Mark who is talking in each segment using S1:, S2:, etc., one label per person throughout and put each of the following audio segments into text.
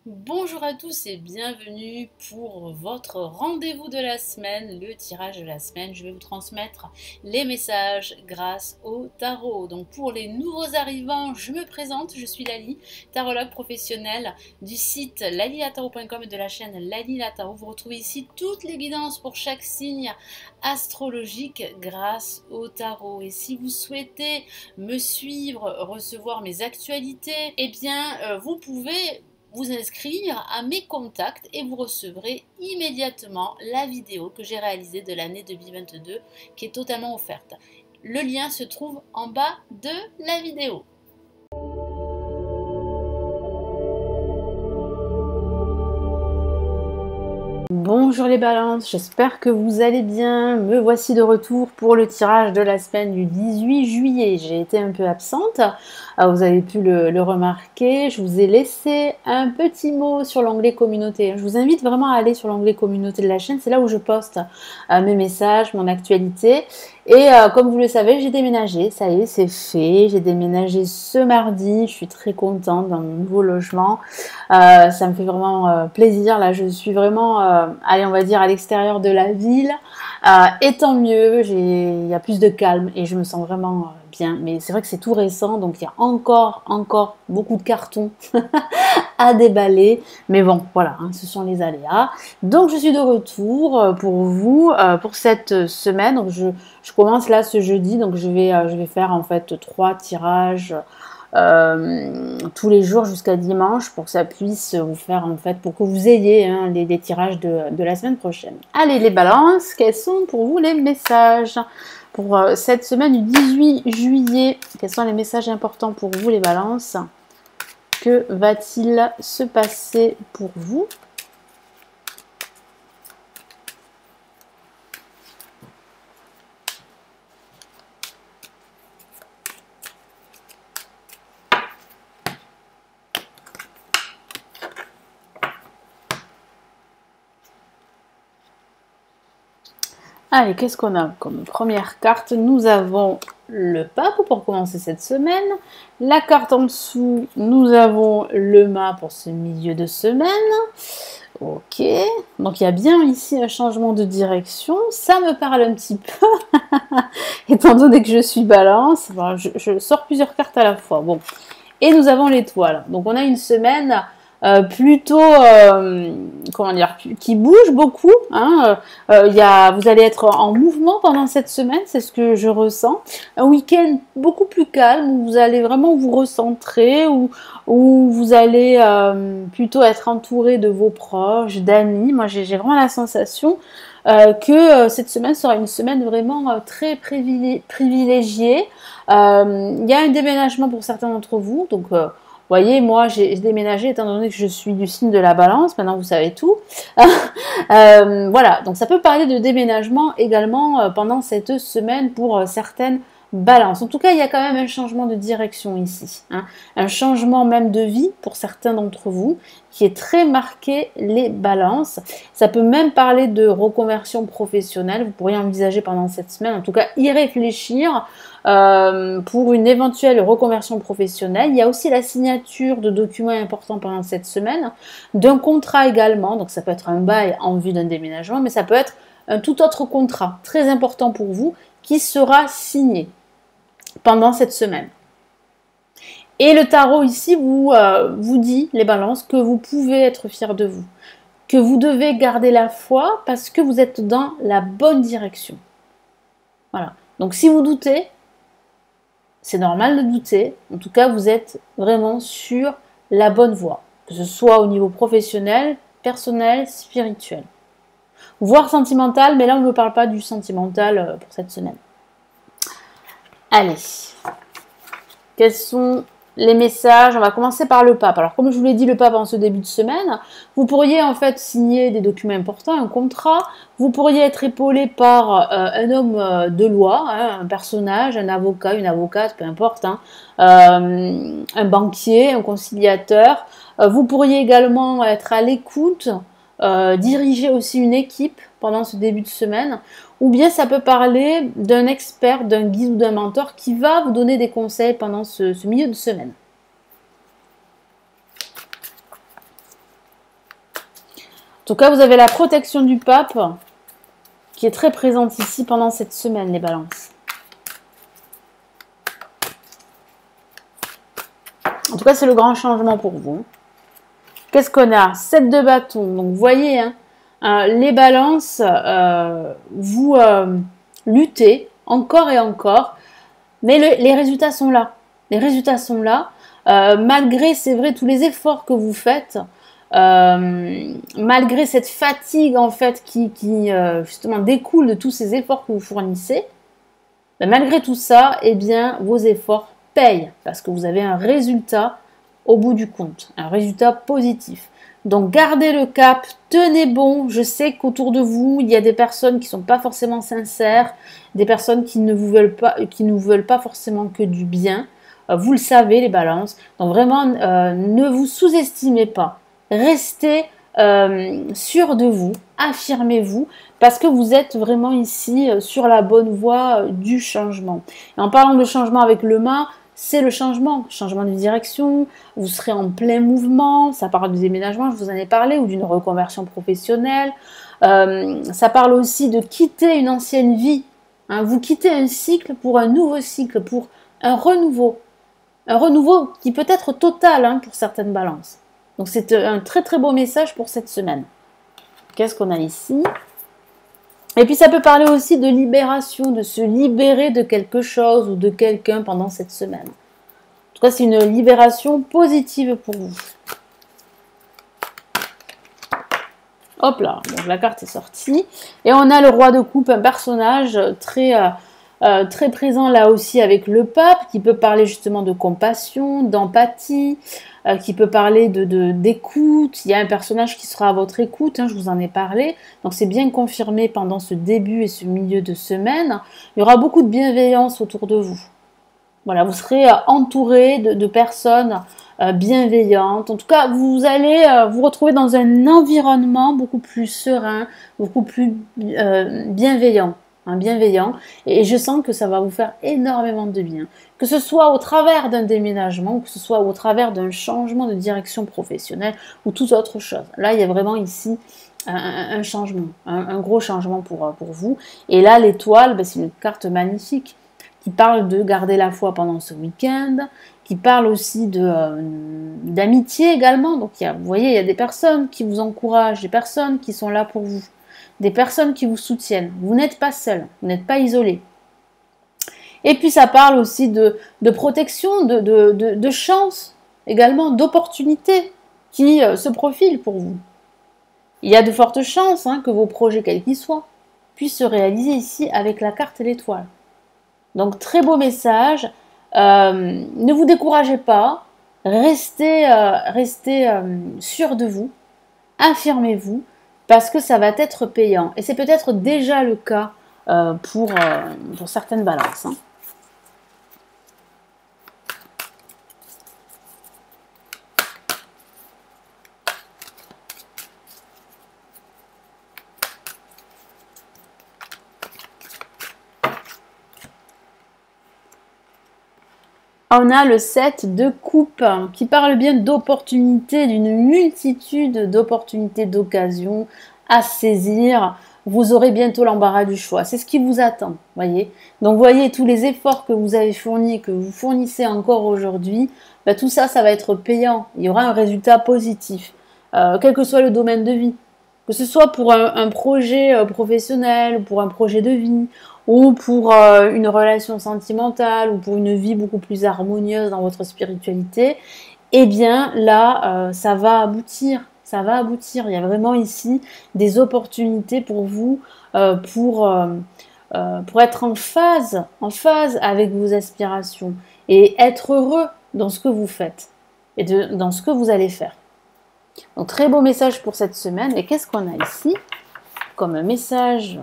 S1: Bonjour à tous et bienvenue pour votre rendez-vous de la semaine, le tirage de la semaine. Je vais vous transmettre les messages grâce au tarot. Donc pour les nouveaux arrivants, je me présente, je suis Lali, tarologue professionnelle du site lalilatarot.com et de la chaîne Lali la Tarot. Vous retrouvez ici toutes les guidances pour chaque signe astrologique grâce au tarot. Et si vous souhaitez me suivre, recevoir mes actualités, eh bien vous pouvez vous inscrire à mes contacts et vous recevrez immédiatement la vidéo que j'ai réalisée de l'année 2022 qui est totalement offerte. Le lien se trouve en bas de la vidéo. Bonjour les balances, j'espère que vous allez bien. Me voici de retour pour le tirage de la semaine du 18 juillet. J'ai été un peu absente, vous avez pu le remarquer. Je vous ai laissé un petit mot sur l'onglet communauté. Je vous invite vraiment à aller sur l'onglet communauté de la chaîne, c'est là où je poste mes messages, mon actualité. Et comme vous le savez, j'ai déménagé, ça y est, c'est fait. J'ai déménagé ce mardi, je suis très contente dans mon nouveau logement. Ça me fait vraiment plaisir, là je suis vraiment, allez on va dire à l'extérieur de la ville. Et tant mieux, il y a plus de calme et je me sens vraiment bien. Mais c'est vrai que c'est tout récent, donc il y a encore beaucoup de cartons à déballer. Mais bon, voilà, hein, ce sont les aléas. Donc je suis de retour pour vous, pour cette semaine. Donc je commence là ce jeudi, donc je vais faire en fait 3 tirages tous les jours jusqu'à dimanche pour que ça puisse vous faire en fait, pour que vous ayez hein, les tirages de la semaine prochaine. Allez les balances, quels sont pour vous les messages pour cette semaine du 18 juillet? Quels sont les messages importants pour vous les balances? Que va-t-il se passer pour vous? Allez, qu'est-ce qu'on a comme première carte? Nous avons le pape pour commencer cette semaine. La carte en dessous, nous avons le mât pour ce milieu de semaine. Ok, donc il y a bien ici un changement de direction. Ça me parle un petit peu, étant donné que je suis balance. Bon, je sors plusieurs cartes à la fois. Bon, et nous avons l'étoile. Donc on a une semaine plutôt, comment dire, qui bouge beaucoup. Hein. Vous allez être en mouvement pendant cette semaine, c'est ce que je ressens. Un week-end beaucoup plus calme où vous allez vraiment vous recentrer, où vous allez plutôt être entouré de vos proches, d'amis. Moi, j'ai vraiment la sensation que cette semaine sera une semaine vraiment très privilégiée. Il y a un déménagement pour certains d'entre vous, donc vous voyez, moi j'ai déménagé étant donné que je suis du signe de la balance, maintenant vous savez tout. Voilà, donc ça peut parler de déménagement également pendant cette semaine pour certaines balances. En tout cas, il y a quand même un changement de direction ici, hein. Un changement même de vie pour certains d'entre vous qui est très marqué les balances. Ça peut même parler de reconversion professionnelle, vous pourriez envisager pendant cette semaine, en tout cas y réfléchir. Pour une éventuelle reconversion professionnelle. Il y a aussi la signature de documents importants pendant cette semaine, d'un contrat également, donc ça peut être un bail en vue d'un déménagement, mais ça peut être un tout autre contrat très important pour vous qui sera signé pendant cette semaine. Et le tarot ici vous dit, les balances, que vous pouvez être fiers de vous, que vous devez garder la foi parce que vous êtes dans la bonne direction. Voilà. Donc si vous doutez, c'est normal de douter. En tout cas, vous êtes vraiment sur la bonne voie, que ce soit au niveau professionnel, personnel, spirituel, voire sentimental, mais là on ne me parle pas du sentimental pour cette semaine. Allez, quels sont les messages? On va commencer par le pape. Alors comme je vous l'ai dit, le pape en ce début de semaine, vous pourriez en fait signer des documents importants, un contrat, vous pourriez être épaulé par un homme de loi, hein, un personnage, un avocat, une avocate, peu importe, hein, un banquier, un conciliateur. Vous pourriez également être à l'écoute, diriger aussi une équipe pendant ce début de semaine, ou bien ça peut parler d'un expert, d'un guide ou d'un mentor qui va vous donner des conseils pendant ce milieu de semaine. tout cas, vous avez la protection du pape qui est très présente ici pendant cette semaine, les balances. En tout cas, c'est le grand changement pour vous. Qu'est-ce qu'on a? 7 de bâton. Donc, vous voyez, hein, les balances, vous luttez encore et encore, mais les résultats sont là. Les résultats sont là. Malgré, c'est vrai, tous les efforts que vous faites, malgré cette fatigue, en fait, qui justement découle de tous ces efforts que vous fournissez, malgré tout ça, eh bien, vos efforts payent parce que vous avez un résultat au bout du compte, un résultat positif. Donc, gardez le cap, tenez bon. Je sais qu'autour de vous, il y a des personnes qui ne sont pas forcément sincères, des personnes qui ne vous veulent pas forcément que du bien. Vous le savez, les balances. Donc, vraiment, ne vous sous-estimez pas. Restez sûr de vous, affirmez-vous, parce que vous êtes vraiment ici sur la bonne voie du changement. Et en parlant de changement avec le mât, c'est le changement de direction, vous serez en plein mouvement, ça parle du déménagement, je vous en ai parlé, ou d'une reconversion professionnelle, ça parle aussi de quitter une ancienne vie, hein, vous quittez un cycle pour un nouveau cycle, pour un renouveau qui peut être total hein, pour certaines balances. Donc c'est un très très beau message pour cette semaine. Qu'est-ce qu'on a ici ? Et puis ça peut parler aussi de libération, de se libérer de quelque chose ou de quelqu'un pendant cette semaine. En tout cas, c'est une libération positive pour vous. Hop là, donc la carte est sortie. Et on a le roi de coupe, un personnage très présent là aussi avec le pape, qui peut parler justement de compassion, d'empathie, qui peut parler d'écoute. Il y a un personnage qui sera à votre écoute, hein, je vous en ai parlé. Donc c'est bien confirmé pendant ce début et ce milieu de semaine. Il y aura beaucoup de bienveillance autour de vous. Voilà, vous serez entouré de personnes bienveillantes. En tout cas, vous allez vous retrouver dans un environnement beaucoup plus serein, beaucoup plus bienveillant. Bienveillant, et je sens que ça va vous faire énormément de bien. Que ce soit au travers d'un déménagement, que ce soit au travers d'un changement de direction professionnelle ou toute autre chose. Là, il y a vraiment ici un changement, un gros changement pour vous. Et là, l'étoile, c'est une carte magnifique qui parle de garder la foi pendant ce week-end, qui parle aussi d'amitié également. Donc, vous voyez, il y a des personnes qui vous encouragent, des personnes qui sont là pour vous, des personnes qui vous soutiennent. Vous n'êtes pas seul, vous n'êtes pas isolé. Et puis, ça parle aussi de protection, de chance également, d'opportunités qui se profilent pour vous. Il y a de fortes chances que vos projets, quels qu'ils soient, puissent se réaliser ici avec la carte et l'étoile. Donc, très beau message. Ne vous découragez pas. Restez sûr de vous. Affirmez-vous parce que ça va être payant. Et c'est peut-être déjà le cas pour certaines balances. Hein. On a le 7 de coupe qui parle bien d'opportunités, d'une multitude d'opportunités, d'occasions à saisir. Vous aurez bientôt l'embarras du choix. C'est ce qui vous attend, voyez. Donc, voyez tous les efforts que vous avez fournis, que vous fournissez encore aujourd'hui. Tout ça, ça va être payant. Il y aura un résultat positif, quel que soit le domaine de vie. Que ce soit pour un projet professionnel, pour un projet de vie, ou pour une relation sentimentale, ou pour une vie beaucoup plus harmonieuse dans votre spiritualité, eh bien là, ça va aboutir. Ça va aboutir. Il y a vraiment ici des opportunités pour vous, pour être en phase avec vos aspirations et être heureux dans ce que vous faites et dans ce que vous allez faire. Donc, très beau message pour cette semaine. Et qu'est-ce qu'on a ici comme message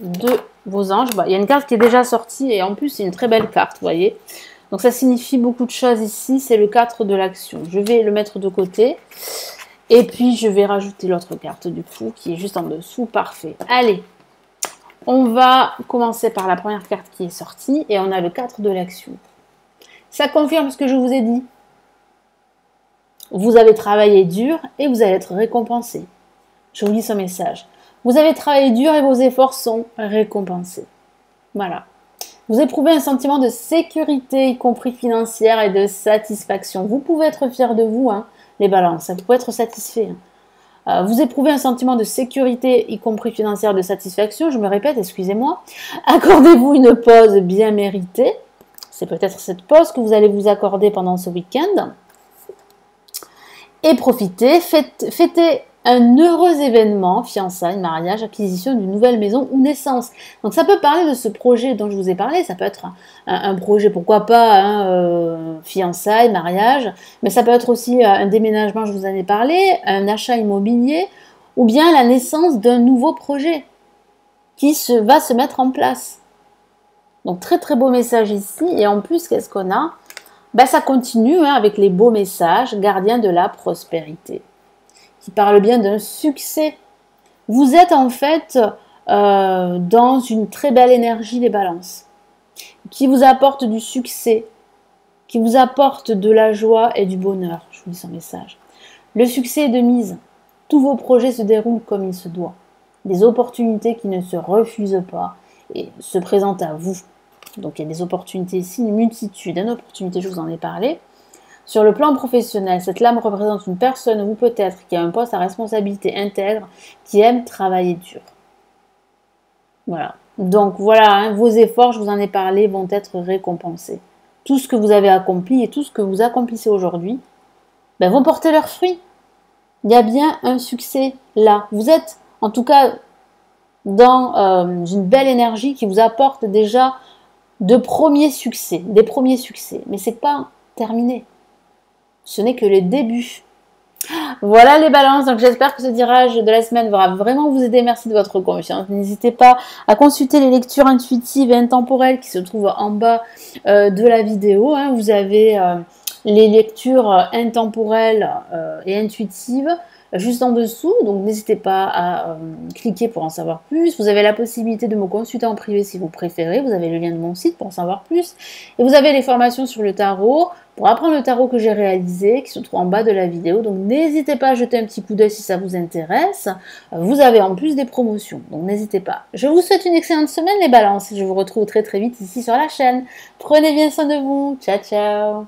S1: de vos anges? Il y a une carte qui est déjà sortie et en plus, c'est une très belle carte, vous voyez. Donc, ça signifie beaucoup de choses ici. C'est le 4 de l'action. Je vais le mettre de côté. Et puis, je vais rajouter l'autre carte du coup qui est juste en dessous. Parfait. Allez, on va commencer par la première carte qui est sortie. Et on a le 4 de l'action. Ça confirme ce que je vous ai dit. Vous avez travaillé dur et vous allez être récompensé. Je vous lis ce message. Vous avez travaillé dur et vos efforts sont récompensés. Voilà. Vous éprouvez un sentiment de sécurité, y compris financière, et de satisfaction. Vous pouvez être fiers de vous, hein, les balances. Vous pouvez être satisfait. Vous éprouvez un sentiment de sécurité, y compris financière, de satisfaction. Je me répète, excusez-moi. Accordez-vous une pause bien méritée. C'est peut-être cette pause que vous allez vous accorder pendant ce week-end. Et profitez, fêtez un heureux événement, fiançailles, mariage, acquisition d'une nouvelle maison ou naissance. Donc ça peut parler de ce projet dont je vous ai parlé, ça peut être un projet, pourquoi pas, hein, fiançailles, mariage, mais ça peut être aussi un déménagement, je vous en ai parlé, un achat immobilier, ou bien la naissance d'un nouveau projet qui va se mettre en place. Donc très très beau message ici, et en plus qu'est-ce qu'on a? Ben, ça continue hein, avec les beaux messages, gardiens de la prospérité, qui parle bien d'un succès. Vous êtes en fait dans une très belle énergie, les balances, qui vous apporte du succès, qui vous apporte de la joie et du bonheur. Je vous lis son message. Le succès est de mise. Tous vos projets se déroulent comme il se doit. Des opportunités qui ne se refusent pas et se présentent à vous. Donc il y a des opportunités ici, une multitude d'opportunités, je vous en ai parlé. Sur le plan professionnel, cette lame représente une personne, ou peut-être, qui a un poste à responsabilité intègre, qui aime travailler dur. Voilà. Donc voilà, hein, vos efforts, je vous en ai parlé, vont être récompensés. Tout ce que vous avez accompli et tout ce que vous accomplissez aujourd'hui, ben, vont porter leurs fruits. Il y a bien un succès là. Vous êtes, en tout cas, dans une belle énergie qui vous apporte déjà des premiers succès. Mais c'est pas terminé. Ce n'est que le début. Voilà les balances, donc j'espère que ce tirage de la semaine va vraiment vous aider. Merci de votre confiance. N'hésitez pas à consulter les lectures intuitives et intemporelles qui se trouvent en bas de la vidéo. Hein. Vous avez les lectures intemporelles et intuitives juste en dessous, donc n'hésitez pas à cliquer pour en savoir plus. Vous avez la possibilité de me consulter en privé si vous préférez. Vous avez le lien de mon site pour en savoir plus. Et vous avez les formations sur le tarot, pour apprendre le tarot que j'ai réalisé, qui se trouve en bas de la vidéo. Donc n'hésitez pas à jeter un petit coup d'œil si ça vous intéresse. Vous avez en plus des promotions, donc n'hésitez pas. Je vous souhaite une excellente semaine les balances. Je vous retrouve très très vite ici sur la chaîne. Prenez bien soin de vous. Ciao ciao.